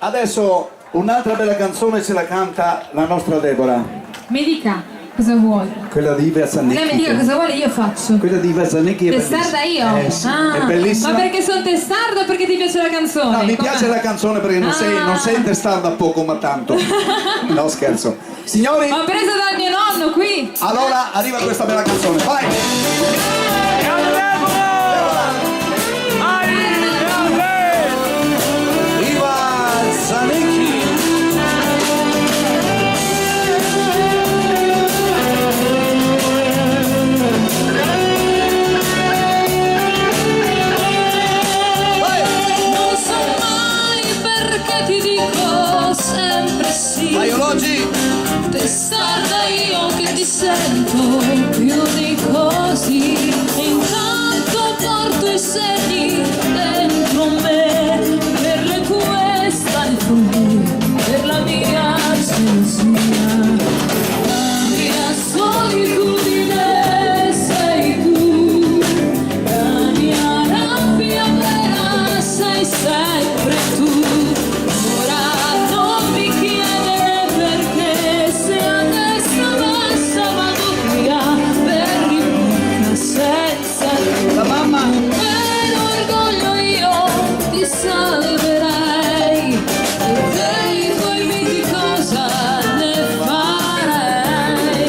Adesso un'altra bella canzone ce la canta la nostra Deborah. Mi dica cosa vuoi. Quella di Iva Zanicchi. Lei mi dica cosa vuole, io faccio. Quella di Iva Zanicchi è Testarda io? Sì, è bellissima. Ma perché sono testarda o perché ti piace la canzone? No, mi Com'è? piace la canzone perché non sei testarda poco ma tanto. No, scherzo. Signori, Ho preso dal mio nonno qui. allora arriva questa bella canzone. Vai! Iva Zanicchi. Non so mai perché ti dico sempre sì. Vai Ologi! Testarda io che ti sento più di così. E intanto porto i segni dentro me per le tue stanfoni, per la mia gelosia. La mia solitudine sei tu, la mia rabbia vera sei sempre tu. Ora non mi chiedere perché, se adesso vado via per ripicca senza te. La mamma! Per orgoglio io ti salverei, e dei tuoi miti cosa ne farei?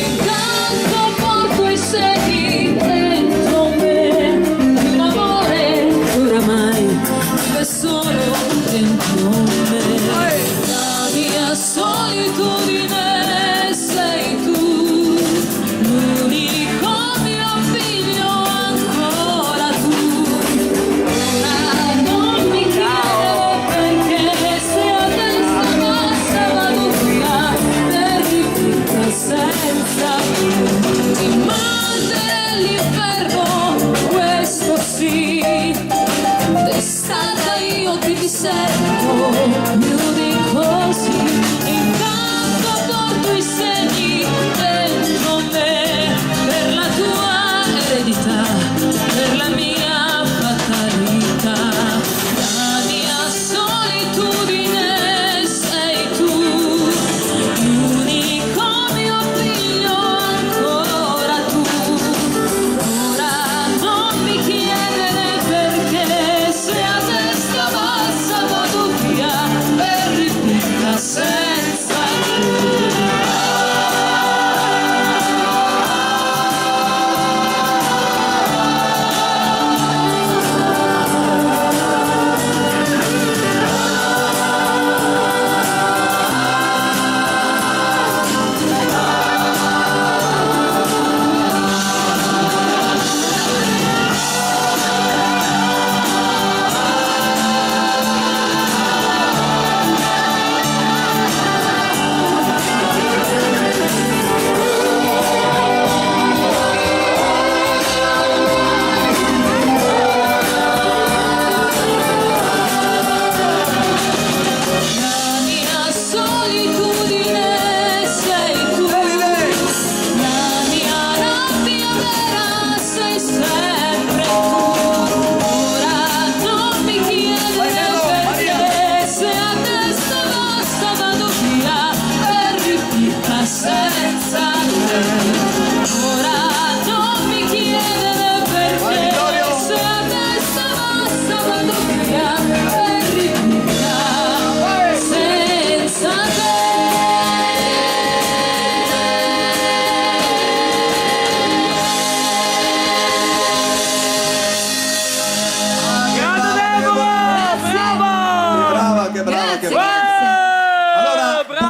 Intanto porto i segni dentro me di un amore che oramai è solo dentro me. La mia solitudine sei tu, l'unico mio figlio ancora tu. Ora non mi chiedere perché, se adesso basta vado via per ripicca senza te. Ti manderei all'inferno, questo sì. Testata io che ti sento più di così.